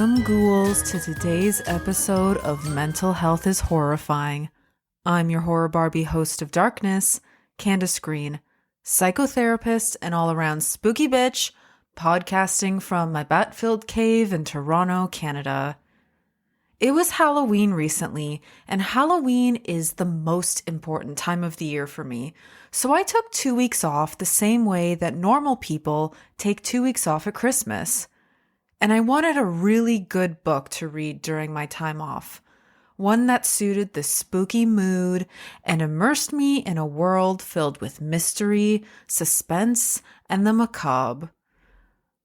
Welcome, ghouls, to today's episode of Mental Health is Horrifying. I'm your horror Barbie host of Darkness, Candace Green, psychotherapist and all-around spooky bitch, podcasting from my bat-filled cave in Toronto, Canada. It was Halloween recently, and Halloween is the most important time of the year for me, so I took 2 weeks off the same way that normal people take 2 weeks off at Christmas. And I wanted a really good book to read during my time off. One that suited the spooky mood and immersed me in a world filled with mystery, suspense, and the macabre.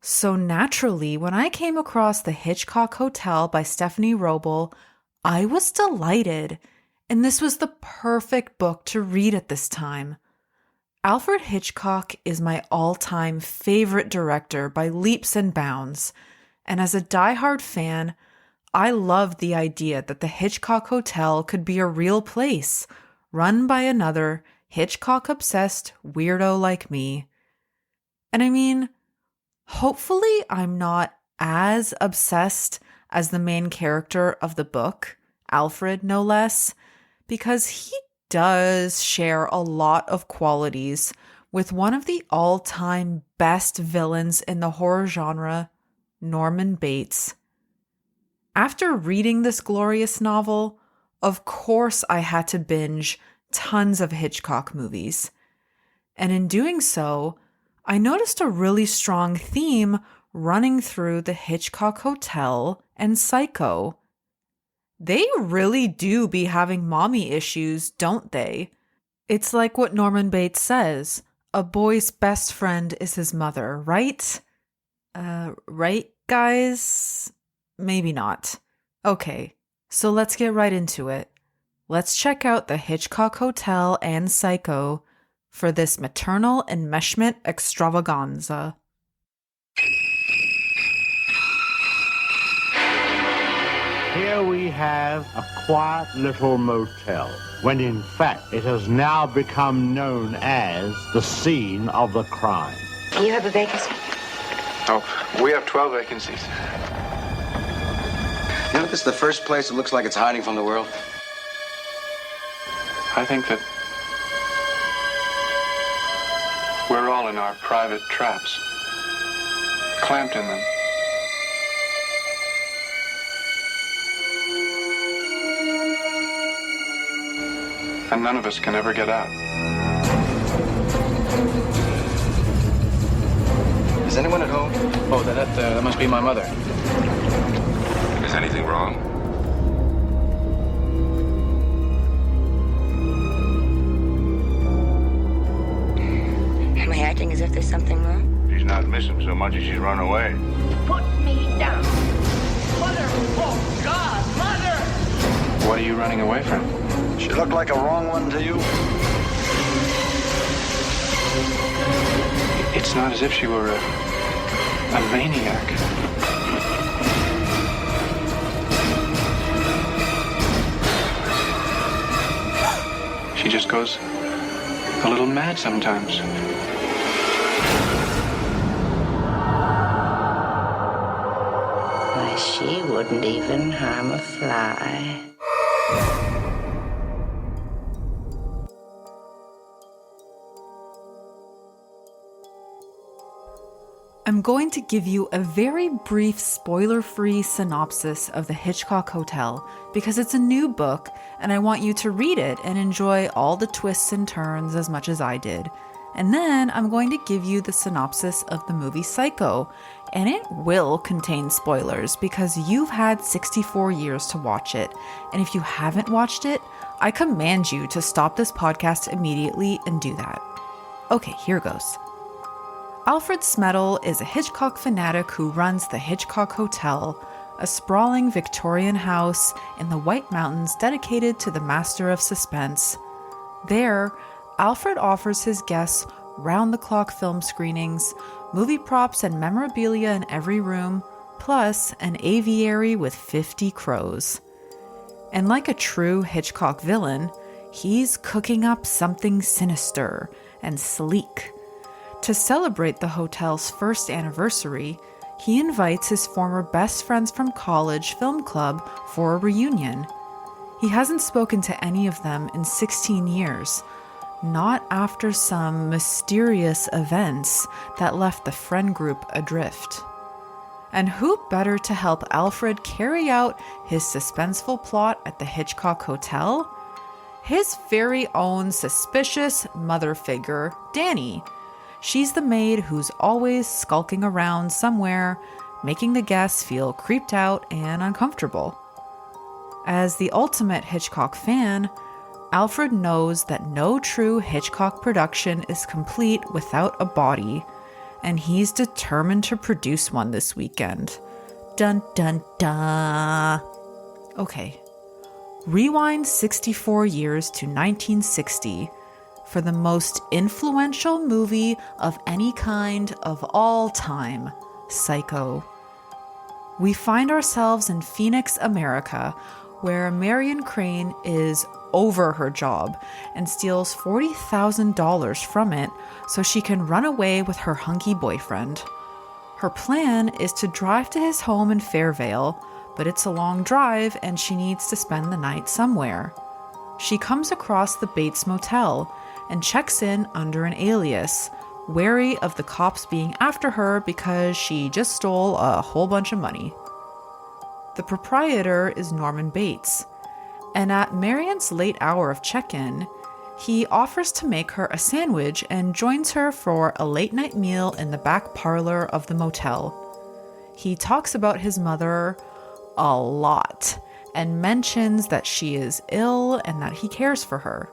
So naturally, when I came across The Hitchcock Hotel by Stephanie Roble, I was delighted, and this was the perfect book to read at this time. Alfred Hitchcock is my all-time favorite director by leaps and bounds. And as a diehard fan, I loved the idea that the Hitchcock Hotel could be a real place, run by another Hitchcock-obsessed weirdo like me. And I mean, hopefully I'm not as obsessed as the main character of the book, Alfred no less, because he does share a lot of qualities with one of the all-time best villains in the horror genre, Norman Bates. After reading this glorious novel, of course I had to binge tons of Hitchcock movies. And in doing so, I noticed a really strong theme running through the Hitchcock Hotel and Psycho. They really do be having mommy issues, don't they? It's like what Norman Bates says, a boy's best friend is his mother, right? Right, guys? Maybe not. Okay, so let's get right into it. Let's check out the Hitchcock Hotel and Psycho for this maternal enmeshment extravaganza. Here we have a quiet little motel, when in fact it has now become known as the scene of the crime. You have a vacancy? Oh, we have 12 vacancies. You know, this is the first place that looks like it's hiding from the world. I think that we're all in our private traps, clamped in them. And none of us can ever get out. Is anyone at home? Oh, that must be my mother. Is anything wrong? Am I acting as if there's something wrong? She's not missing so much as she's run away. Put me down. Mother! Oh, God! Mother! What are you running away from? She looked like a wrong one to you? It's not as if she were a maniac. She just goes a little mad sometimes. Why, she wouldn't even harm a fly. I'm going to give you a very brief spoiler-free synopsis of The Hitchcock Hotel because it's a new book and I want you to read it and enjoy all the twists and turns as much as I did. And then I'm going to give you the synopsis of the movie Psycho, and it will contain spoilers because you've had 64 years to watch it. And if you haven't watched it, I command you to stop this podcast immediately and do that. Okay, here goes. Alfred Smedel is a Hitchcock fanatic who runs the Hitchcock Hotel, a sprawling Victorian house in the White Mountains dedicated to the master of suspense. There, Alfred offers his guests round-the-clock film screenings, movie props and memorabilia in every room, plus an aviary with 50 crows. And like a true Hitchcock villain, he's cooking up something sinister and sleek. To celebrate the hotel's first anniversary, he invites his former best friends from college film club for a reunion. He hasn't spoken to any of them in 16 years, not after some mysterious events that left the friend group adrift. And who better to help Alfred carry out his suspenseful plot at the Hitchcock Hotel? His very own suspicious mother figure, Danny. She's the maid who's always skulking around somewhere, making the guests feel creeped out and uncomfortable. As the ultimate Hitchcock fan, Alfred knows that no true Hitchcock production is complete without a body, and he's determined to produce one this weekend. Dun dun dun. Okay, rewind 64 years to 1960 for the most influential movie of any kind of all time, Psycho. We find ourselves in Phoenix, America, where Marion Crane is over her job and steals $40,000 from it so she can run away with her hunky boyfriend. Her plan is to drive to his home in Fairvale, but it's a long drive and she needs to spend the night somewhere. She comes across the Bates Motel and checks in under an alias, wary of the cops being after her because she just stole a whole bunch of money. The proprietor is Norman Bates, and at Marion's late hour of check-in, he offers to make her a sandwich and joins her for a late-night meal in the back parlor of the motel. He talks about his mother a lot and mentions that she is ill and that he cares for her.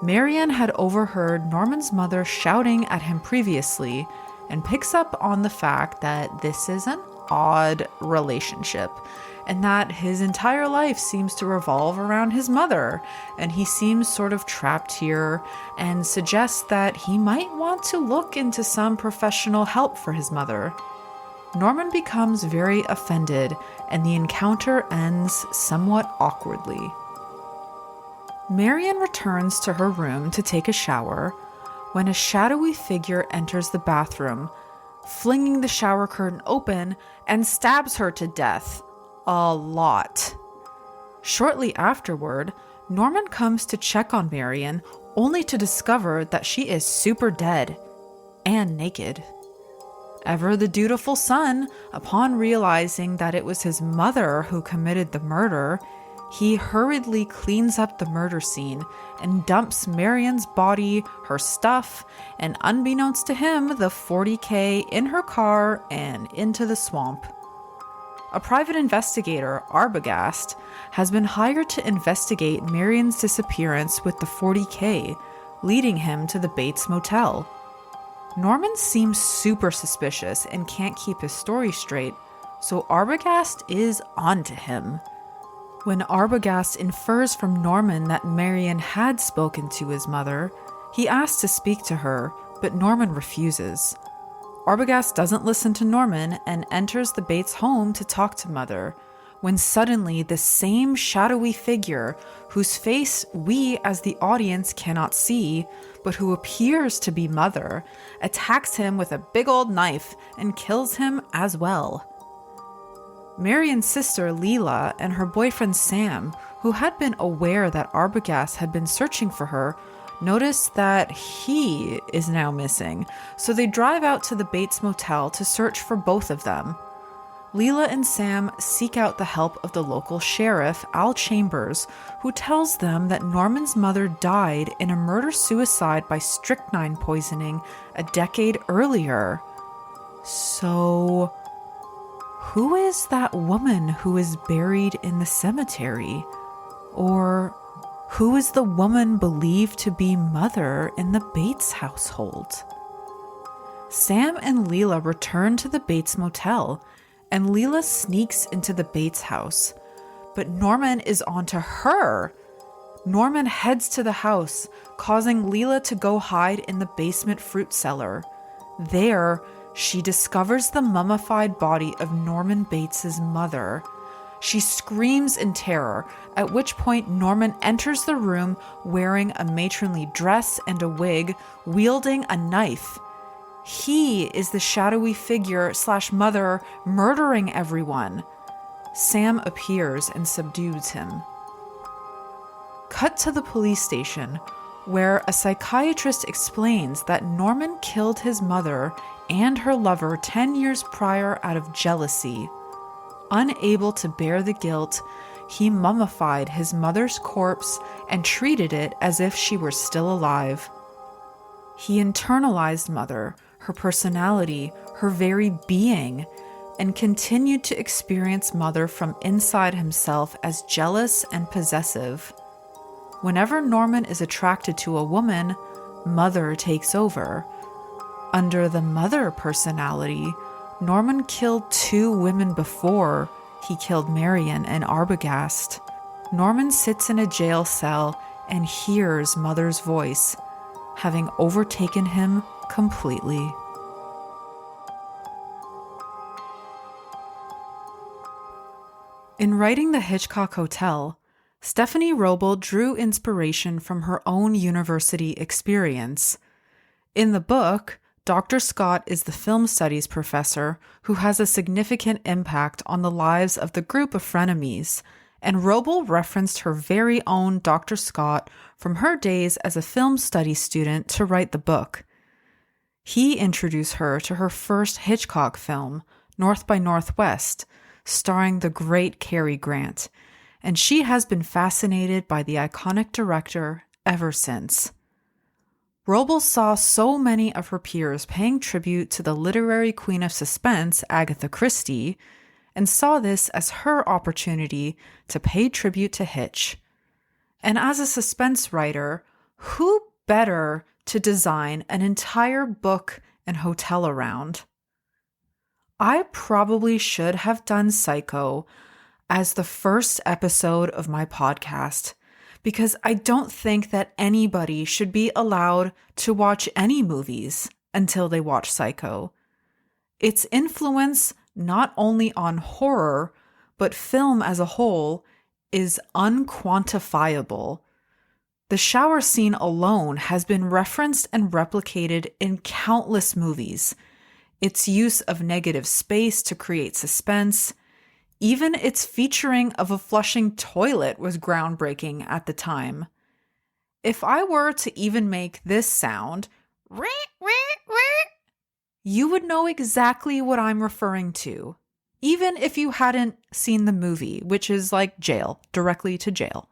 Marion had overheard Norman's mother shouting at him previously and picks up on the fact that this is an odd relationship and that his entire life seems to revolve around his mother, and he seems sort of trapped here and suggests that he might want to look into some professional help for his mother. Norman becomes very offended and the encounter ends somewhat awkwardly. Marion returns to her room to take a shower when a shadowy figure enters the bathroom, flinging the shower curtain open and stabs her to death. A lot. Shortly afterward, Norman comes to check on Marion, only to discover that she is super dead and naked. Ever the dutiful son, upon realizing that it was his mother who committed the murder, he hurriedly cleans up the murder scene and dumps Marion's body, her stuff, and unbeknownst to him, the $40,000 in her car and into the swamp. A private investigator, Arbogast, has been hired to investigate Marion's disappearance with the $40,000, leading him to the Bates Motel. Norman seems super suspicious and can't keep his story straight, so Arbogast is onto him. When Arbogast infers from Norman that Marion had spoken to his mother, he asks to speak to her, but Norman refuses. Arbogast doesn't listen to Norman and enters the Bates home to talk to Mother, when suddenly the same shadowy figure, whose face we as the audience cannot see, but who appears to be Mother, attacks him with a big old knife and kills him as well. Marion's sister Leela and her boyfriend Sam, who had been aware that Arbogast had been searching for her, notice that he is now missing, so they drive out to the Bates Motel to search for both of them. Leela and Sam seek out the help of the local sheriff, Al Chambers, who tells them that Norman's mother died in a murder-suicide by strychnine poisoning a decade earlier. So, who is that woman who is buried in the cemetery? Or who is the woman believed to be Mother in the Bates household? Sam and Leela return to the Bates Motel, and Leela sneaks into the Bates house. But Norman is onto her. Norman heads to the house, causing Leela to go hide in the basement fruit cellar. There, she discovers the mummified body of Norman Bates's mother. She screams in terror, at which point Norman enters the room wearing a matronly dress and a wig, wielding a knife. He is the shadowy figure / mother murdering everyone. Sam appears and subdues him. Cut to the police station, where a psychiatrist explains that Norman killed his mother and her lover 10 years prior out of jealousy. Unable to bear the guilt, he mummified his mother's corpse and treated it as if she were still alive. He internalized Mother, her personality, her very being, and continued to experience Mother from inside himself as jealous and possessive. Whenever Norman is attracted to a woman, Mother takes over. Under the Mother personality, Norman killed 2 women before he killed Marion and Arbogast. Norman sits in a jail cell and hears Mother's voice, having overtaken him completely. In writing The Hitchcock Hotel, Stephanie Roble drew inspiration from her own university experience. In the book, Dr. Scott is the film studies professor who has a significant impact on the lives of the group of frenemies, and Roble referenced her very own Dr. Scott from her days as a film studies student to write the book. He introduced her to her first Hitchcock film, North by Northwest, starring the great Cary Grant, and she has been fascinated by the iconic director ever since. Roble saw so many of her peers paying tribute to the literary queen of suspense, Agatha Christie, and saw this as her opportunity to pay tribute to Hitch. And as a suspense writer, who better to design an entire book and hotel around? I probably should have done Psycho as the first episode of my podcast, because I don't think that anybody should be allowed to watch any movies until they watch Psycho. Its influence, not only on horror, but film as a whole, is unquantifiable. The shower scene alone has been referenced and replicated in countless movies. Its use of negative space to create suspense, even its featuring of a flushing toilet was groundbreaking at the time. If I were to even make this sound, you would know exactly what I'm referring to, even if you hadn't seen the movie, which is like jail, directly to jail.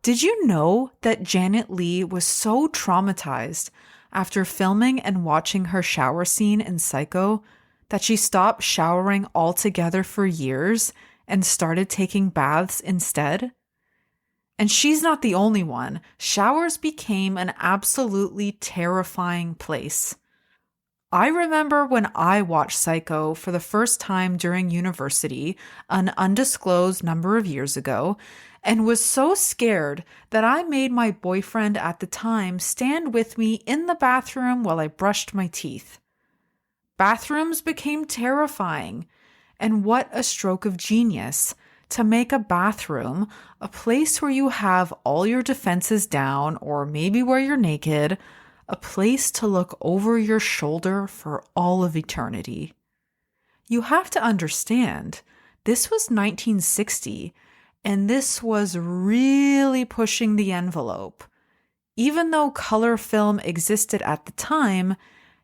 Did you know that Janet Leigh was so traumatized after filming and watching her shower scene in Psycho that she stopped showering altogether for years and started taking baths instead? And she's not the only one. Showers became an absolutely terrifying place. I remember when I watched Psycho for the first time during university, an undisclosed number of years ago, and was so scared that I made my boyfriend at the time stand with me in the bathroom while I brushed my teeth. Bathrooms became terrifying, and what a stroke of genius to make a bathroom a place where you have all your defenses down, or maybe where you're naked, a place to look over your shoulder for all of eternity. You have to understand, this was 1960, and this was really pushing the envelope. Even though color film existed at the time,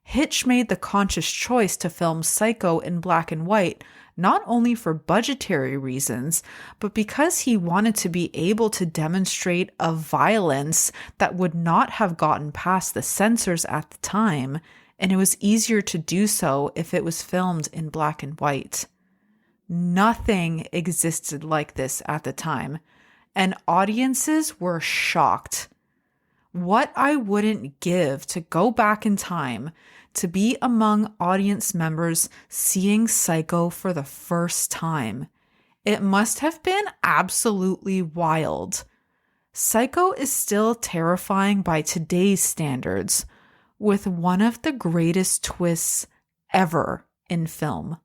Hitch made the conscious choice to film Psycho in black and white, not only for budgetary reasons, but because he wanted to be able to demonstrate a violence that would not have gotten past the censors at the time, and it was easier to do so if it was filmed in black and white. Nothing existed like this at the time, and audiences were shocked. What I wouldn't give to go back in time to be among audience members seeing Psycho for the first time. It must have been absolutely wild. Psycho is still terrifying by today's standards, with one of the greatest twists ever in film.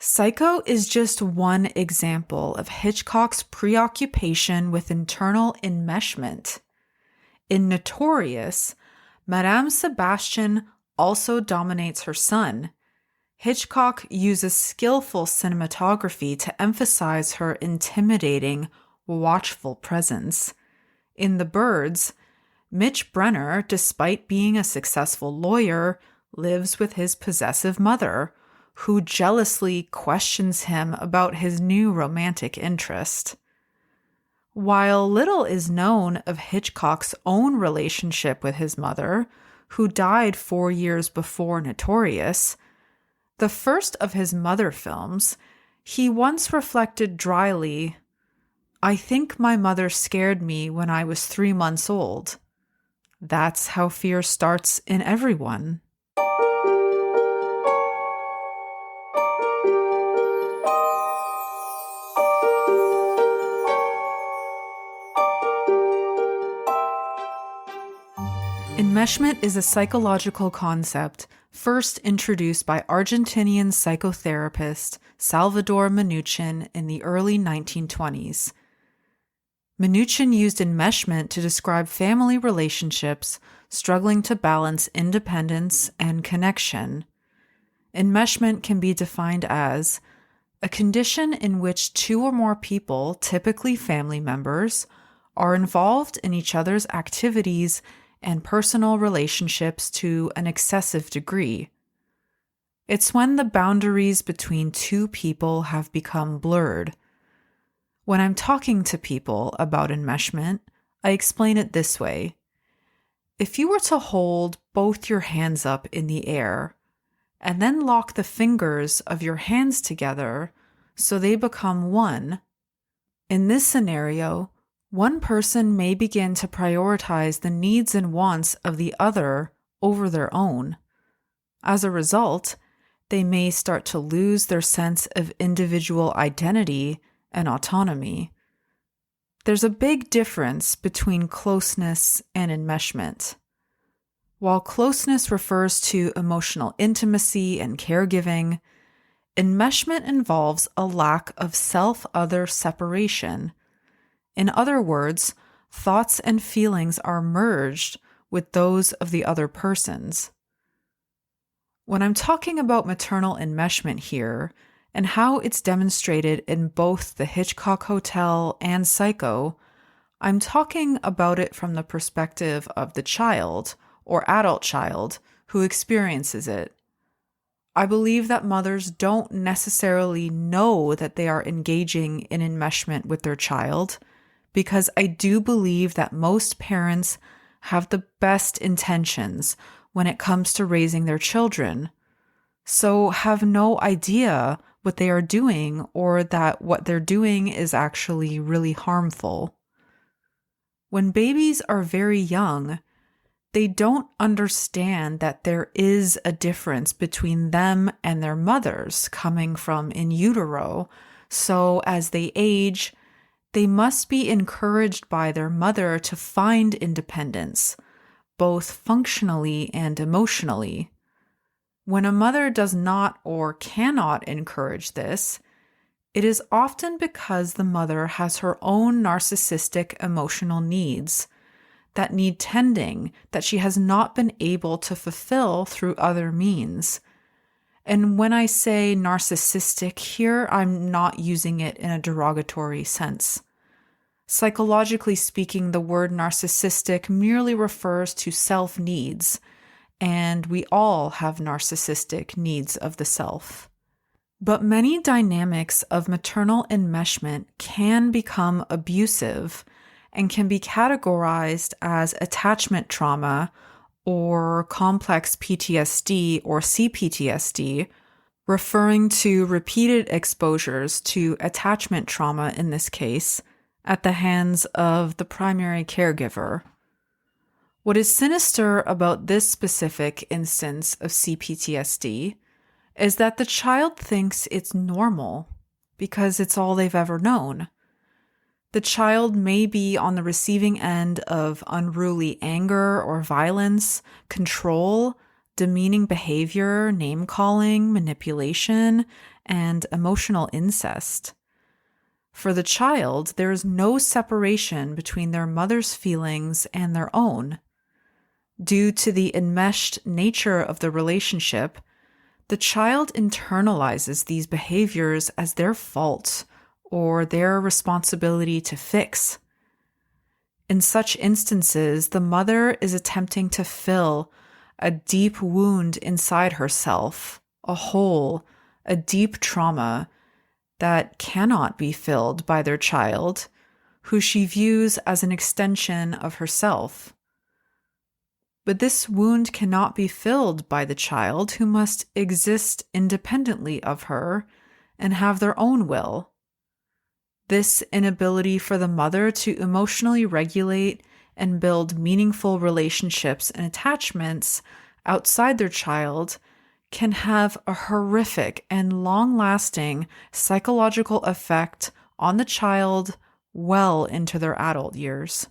Psycho is just one example of Hitchcock's preoccupation with internal enmeshment. In Notorious, Madame Sebastian also dominates her son. Hitchcock uses skillful cinematography to emphasize her intimidating, watchful presence. In The Birds, Mitch Brenner, despite being a successful lawyer, lives with his possessive mother, who jealously questions him about his new romantic interest. While little is known of Hitchcock's own relationship with his mother, who died 4 years before Notorious, the first of his mother films, he once reflected dryly, "I think my mother scared me when I was 3 months old." That's how fear starts in everyone. Enmeshment is a psychological concept first introduced by Argentinian psychotherapist Salvador Minuchin in the early 1920s. Minuchin used enmeshment to describe family relationships struggling to balance independence and connection. Enmeshment can be defined as a condition in which 2 or more people, typically family members, are involved in each other's activities and personal relationships to an excessive degree. It's when the boundaries between 2 people have become blurred. When I'm talking to people about enmeshment, I explain it this way. If you were to hold both your hands up in the air and then lock the fingers of your hands together so they become one, in this scenario, one person may begin to prioritize the needs and wants of the other over their own. As a result, they may start to lose their sense of individual identity and autonomy. There's a big difference between closeness and enmeshment. While closeness refers to emotional intimacy and caregiving, enmeshment involves a lack of self-other separation. In other words, thoughts and feelings are merged with those of the other persons. When I'm talking about maternal enmeshment here, and how it's demonstrated in both the Hitchcock Hotel and Psycho, I'm talking about it from the perspective of the child, or adult child, who experiences it. I believe that mothers don't necessarily know that they are engaging in enmeshment with their child, because I do believe that most parents have the best intentions when it comes to raising their children, so have no idea what they are doing or that what they're doing is actually really harmful. When babies are very young, they don't understand that there is a difference between them and their mothers coming from in utero, so as they age, they must be encouraged by their mother to find independence, both functionally and emotionally. When a mother does not or cannot encourage this, it is often because the mother has her own narcissistic emotional needs that need tending that she has not been able to fulfill through other means. And when I say narcissistic here, I'm not using it in a derogatory sense. Psychologically speaking, the word narcissistic merely refers to self-needs, and we all have narcissistic needs of the self. But many dynamics of maternal enmeshment can become abusive and can be categorized as attachment trauma or complex PTSD or CPTSD, referring to repeated exposures to attachment trauma in this case at the hands of the primary caregiver. What is sinister about this specific instance of CPTSD is that the child thinks it's normal because it's all they've ever known. The child may be on the receiving end of unruly anger or violence, control, demeaning behavior, name-calling, manipulation, and emotional incest. For the child, there is no separation between their mother's feelings and their own. Due to the enmeshed nature of the relationship, the child internalizes these behaviors as their fault or their responsibility to fix. In such instances, the mother is attempting to fill a deep wound inside herself, a hole, a deep trauma that cannot be filled by their child, who she views as an extension of herself. But this wound cannot be filled by the child, who must exist independently of her and have their own will. This inability for the mother to emotionally regulate and build meaningful relationships and attachments outside their child can have a horrific and long-lasting psychological effect on the child well into their adult years.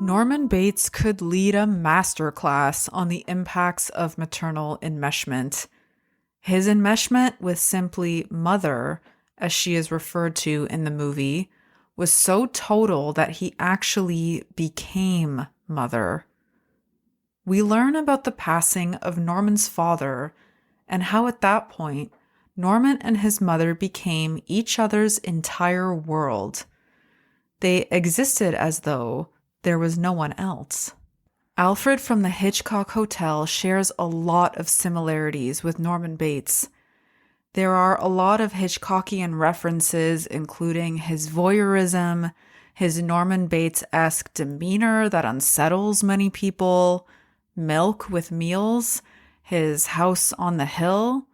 Norman Bates could lead a masterclass on the impacts of maternal enmeshment. His enmeshment with simply Mother, as she is referred to in the movie, was so total that he actually became Mother. We learn about the passing of Norman's father and how at that point, Norman and his mother became each other's entire world. They existed as though there was no one else. Alfred from the Hitchcock Hotel shares a lot of similarities with Norman Bates. There are a lot of Hitchcockian references, including his voyeurism, his Norman Bates-esque demeanor that unsettles many people, milk with meals, his house on the hill,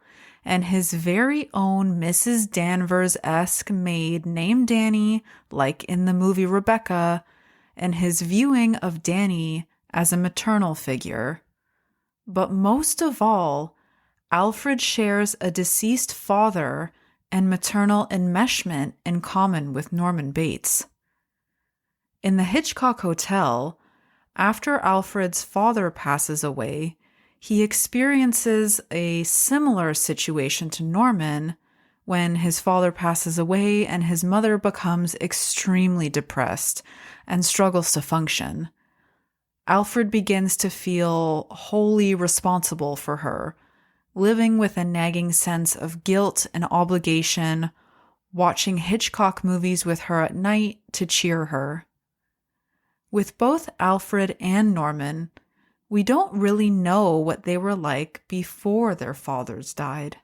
and his very own Mrs. Danvers-esque maid named Danny, like in the movie Rebecca, and his viewing of Danny as a maternal figure. But most of all, Alfred shares a deceased father and maternal enmeshment in common with Norman Bates. In the Hitchcock Hotel, after Alfred's father passes away, he experiences a similar situation to Norman when his father passes away and his mother becomes extremely depressed and struggles to function. Alfred begins to feel wholly responsible for her, living with a nagging sense of guilt and obligation, watching Hitchcock movies with her at night to cheer her. With both Alfred and Norman, we don't really know what they were like before their fathers died.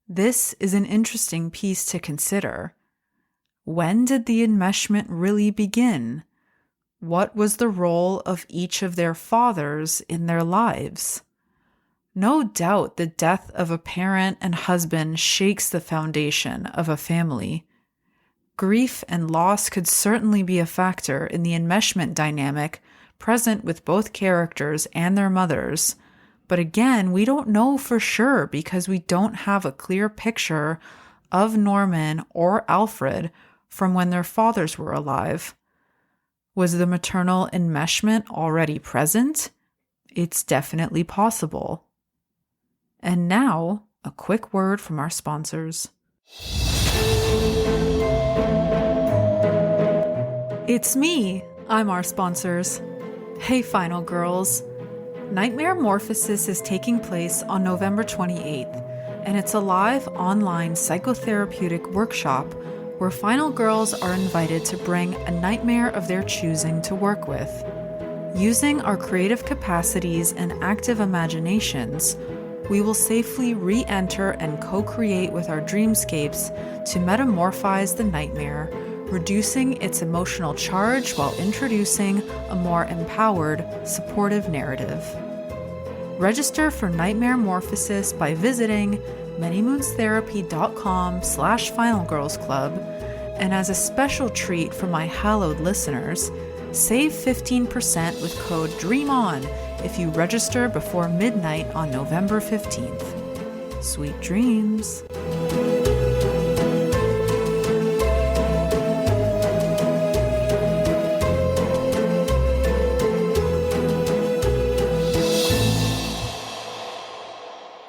This is an interesting piece to consider. When did the enmeshment really begin? What was the role of each of their fathers in their lives? No doubt the death of a parent and husband shakes the foundation of a family. Grief and loss could certainly be a factor in the enmeshment dynamic present with both characters and their mothers, but again, we don't know for sure because we don't have a clear picture of Norman or Alfred from when their fathers were alive. Was the maternal enmeshment already present? It's definitely possible. And now, a quick word from our sponsors. It's me. I'm our sponsors. Hey, Final Girls. Nightmare Morphosis is taking place on November 28th, and it's a live online psychotherapeutic workshop where Final Girls are invited to bring a nightmare of their choosing to work with. Using our creative capacities and active imaginations, we will safely re-enter and co-create with our dreamscapes to metamorphize the nightmare, reducing its emotional charge while introducing a more empowered, supportive narrative. Register for Nightmare Morphosis by visiting manymoonstherapy.com/finalgirlsclub, and as a special treat for my hallowed listeners, save 15% with code DREAMON if you register before midnight on November 15th. Sweet dreams.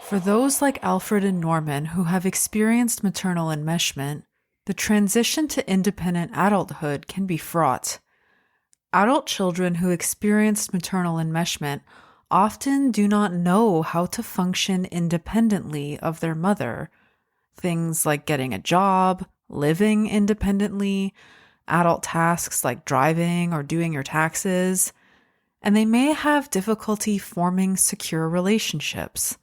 For those like Alfred and Norman who have experienced maternal enmeshment, the transition to independent adulthood can be fraught. Adult children who experience maternal enmeshment often do not know how to function independently of their mother. Things like getting a job, living independently, adult tasks like driving or doing your taxes, and they may have difficulty forming secure relationships.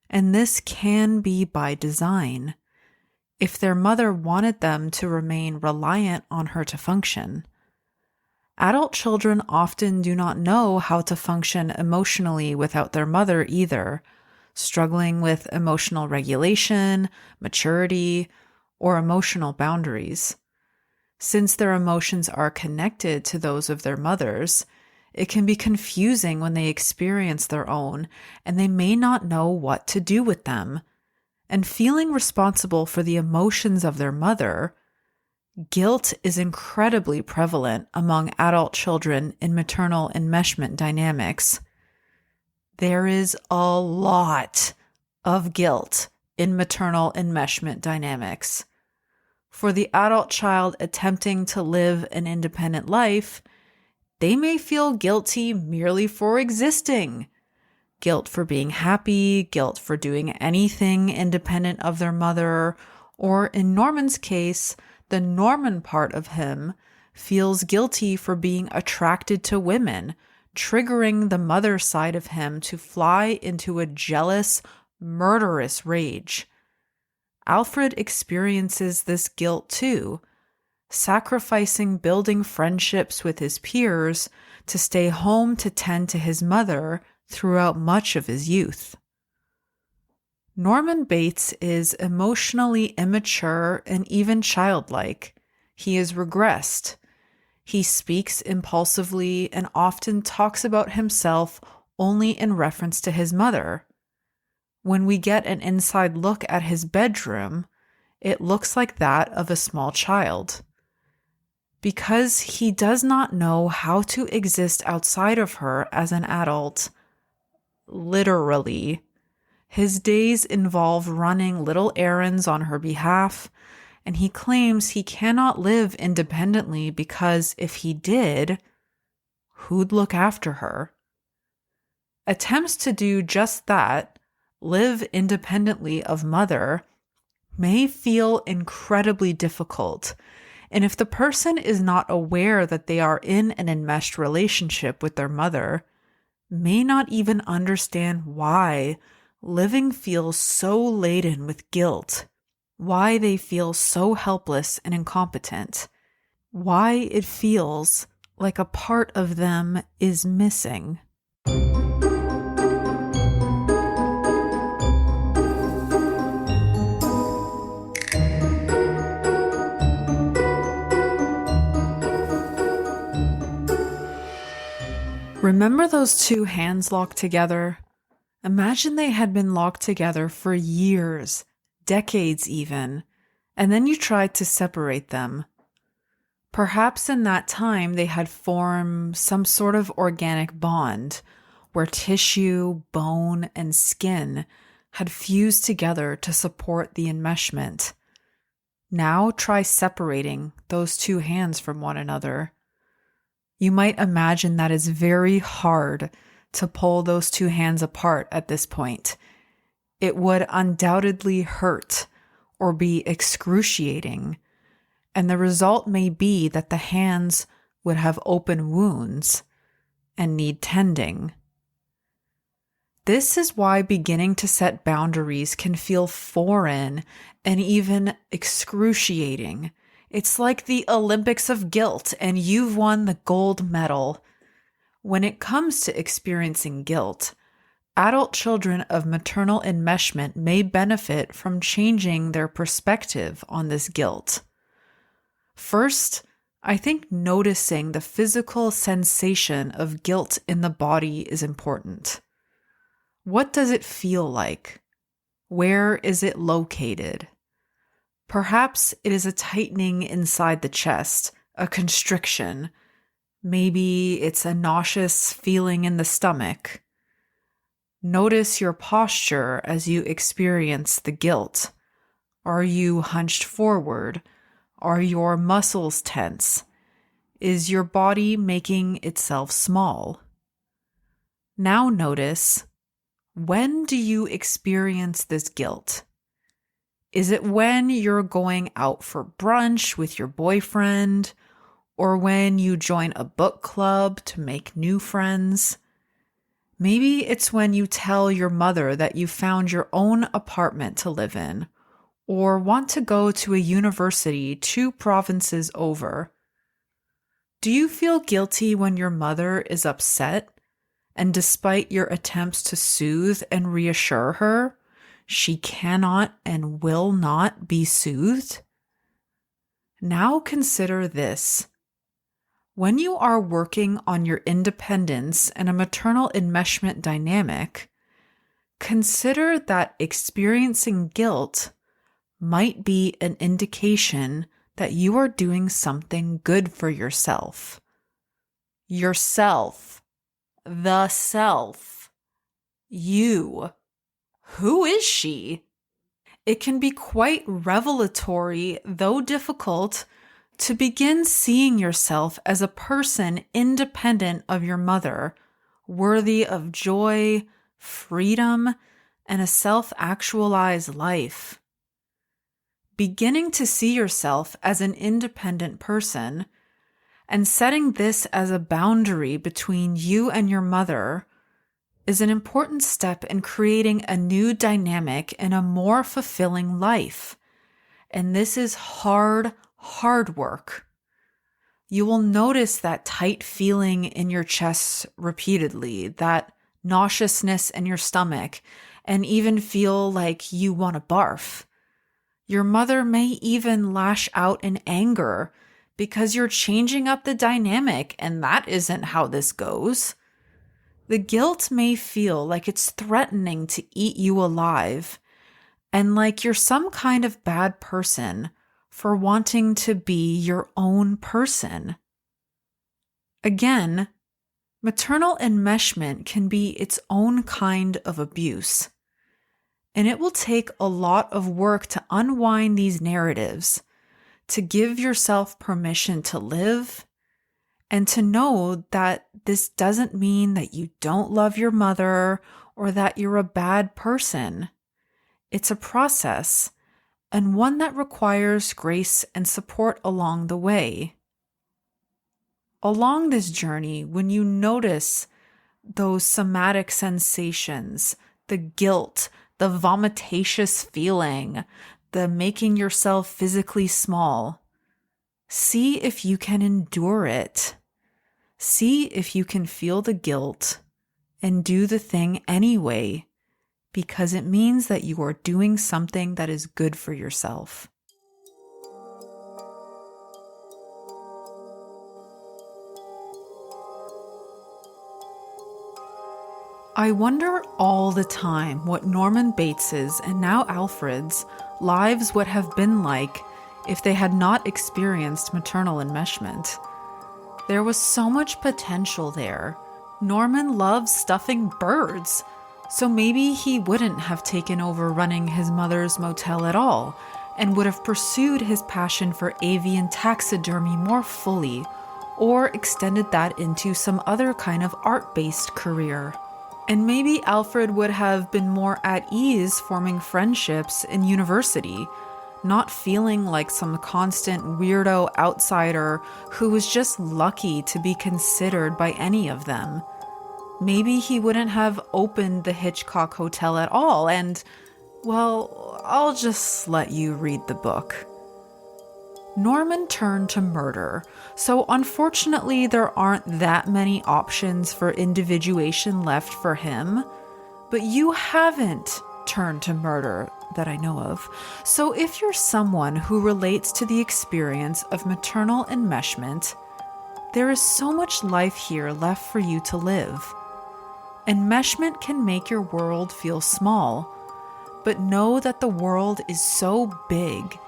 And this can be by design. If their mother wanted them to remain reliant on her to function. Adult children often do not know how to function emotionally without their mother either, struggling with emotional regulation, maturity, or emotional boundaries. Since their emotions are connected to those of their mothers, it can be confusing when they experience their own, and they may not know what to do with them. And feeling responsible for the emotions of their mother, guilt is incredibly prevalent among adult children in maternal enmeshment dynamics. There is a lot of guilt in maternal enmeshment dynamics. For the adult child attempting to live an independent life, they may feel guilty merely for existing. Guilt for being happy, guilt for doing anything independent of their mother, or in Norman's case, the Norman part of him feels guilty for being attracted to women, triggering the mother side of him to fly into a jealous, murderous rage. Alfred experiences this guilt too, sacrificing building friendships with his peers to stay home to tend to his mother throughout much of his youth. Norman Bates is emotionally immature and even childlike. He is regressed. He speaks impulsively and often talks about himself only in reference to his mother. When we get an inside look at his bedroom, it looks like that of a small child. Because he does not know how to exist outside of her as an adult, literally, his days involve running little errands on her behalf, and he claims he cannot live independently because if he did, who'd look after her? Attempts to do just that, live independently of mother, may feel incredibly difficult, and if the person is not aware that they are in an enmeshed relationship with their mother, may not even understand why living feels so laden with guilt, why they feel so helpless and incompetent, why it feels like a part of them is missing. Remember those two hands locked together? Imagine they had been locked together for years, decades even, and then you tried to separate them. Perhaps in that time they had formed some sort of organic bond where tissue, bone, and skin had fused together to support the enmeshment. Now try separating those two hands from one another. You might imagine that it's very hard to pull those two hands apart at this point. It would undoubtedly hurt or be excruciating, and the result may be that the hands would have open wounds and need tending. This is why beginning to set boundaries can feel foreign and even excruciating. It's like the Olympics of guilt, and you've won the gold medal. When it comes to experiencing guilt, adult children of maternal enmeshment may benefit from changing their perspective on this guilt. First, I think noticing the physical sensation of guilt in the body is important. What does it feel like? Where is it located? Perhaps it is a tightening inside the chest, a constriction. Maybe it's a nauseous feeling in the stomach. Notice your posture as you experience the guilt. Are you hunched forward? Are your muscles tense? Is your body making itself small? Now notice, when do you experience this guilt? Is it when you're going out for brunch with your boyfriend, or when you join a book club to make new friends? Maybe it's when you tell your mother that you found your own apartment to live in, or want to go to a university 2 provinces over. Do you feel guilty when your mother is upset, and despite your attempts to soothe and reassure her, she cannot and will not be soothed? Now consider this. When you are working on your independence and a maternal enmeshment dynamic, consider that experiencing guilt might be an indication that you are doing something good for yourself. Yourself. The self. You. Who is she? It can be quite revelatory, though difficult, to begin seeing yourself as a person independent of your mother, worthy of joy, freedom, and a self-actualized life. Beginning to see yourself as an independent person and setting this as a boundary between you and your mother is an important step in creating a new dynamic and a more fulfilling life. And this is hard work. You will notice that tight feeling in your chest repeatedly, that nauseousness in your stomach, and even feel like you want to barf. Your mother may even lash out in anger because you're changing up the dynamic, and that isn't how this goes. The guilt may feel like it's threatening to eat you alive, and like you're some kind of bad person for wanting to be your own person. Again, maternal enmeshment can be its own kind of abuse. And it will take a lot of work to unwind these narratives, to give yourself permission to live, and to know that this doesn't mean that you don't love your mother or that you're a bad person. It's a process, and one that requires grace and support along the way. Along this journey, when you notice those somatic sensations, the guilt, the vomitaceous feeling, the making yourself physically small, see if you can endure it. See if you can feel the guilt and do the thing anyway, because it means that you are doing something that is good for yourself. I wonder all the time what Norman Bates's and now Alfred's lives would have been like if they had not experienced maternal enmeshment. There was so much potential there. Norman loves stuffing birds, so maybe he wouldn't have taken over running his mother's motel at all and would have pursued his passion for avian taxidermy more fully, or extended that into some other kind of art-based career. And maybe Alfred would have been more at ease forming friendships in university, not feeling like some constant weirdo outsider who was just lucky to be considered by any of them. Maybe he wouldn't have opened the Hitchcock Hotel at all, and, well, I'll just let you read the book. Norman turned to murder, so unfortunately there aren't that many options for individuation left for him. But you haven't turned to murder that I know of. So if you're someone who relates to the experience of maternal enmeshment, there is so much life here left for you to live. Enmeshment can make your world feel small, but know that the world is so big,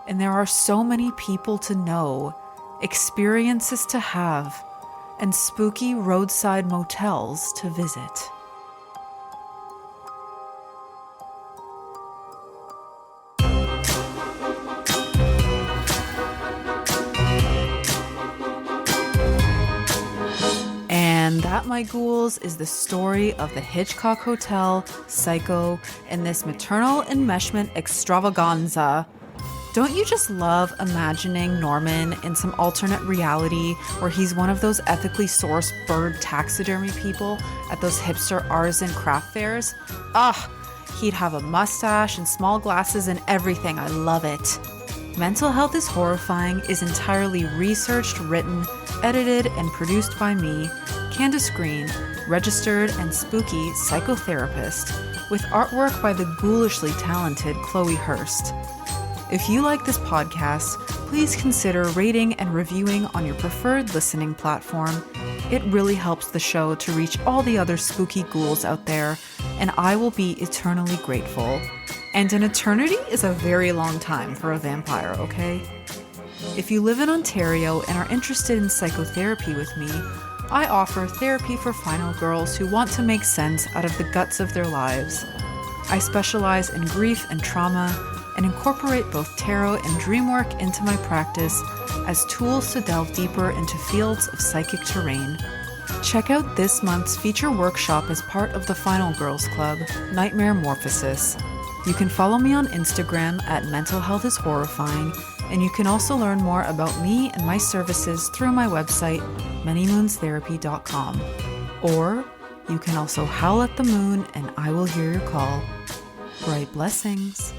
and there are so many people to know, experiences to have, and spooky roadside motels to visit. my ghouls, is the story of the Hitchcock Hotel Psycho and this maternal enmeshment extravaganza. Don't you just love imagining Norman in some alternate reality where he's one of those ethically sourced bird taxidermy people at those hipster artisan craft fairs? He'd have a mustache and small glasses and everything. I love it. Mental Health is Horrifying is entirely researched, written, edited, and produced by me, Candace Green, registered and spooky psychotherapist, with artwork by the ghoulishly talented Chloe Hurst. If you like this podcast, please consider rating and reviewing on your preferred listening platform. It really helps the show to reach all the other spooky ghouls out there, and I will be eternally grateful. And an eternity is a very long time for a vampire, okay? If you live in Ontario and are interested in psychotherapy with me, I offer therapy for final girls who want to make sense out of the guts of their lives. I specialize in grief and trauma and incorporate both tarot and dream work into my practice as tools to delve deeper into fields of psychic terrain. Check out this month's feature workshop as part of the Final Girls Club, Nightmare Morphosis. You can follow me on Instagram at Mental Health is Horrifying, and you can also learn more about me and my services through my website, manymoonstherapy.com. Or you can also howl at the moon and I will hear your call. Bright blessings.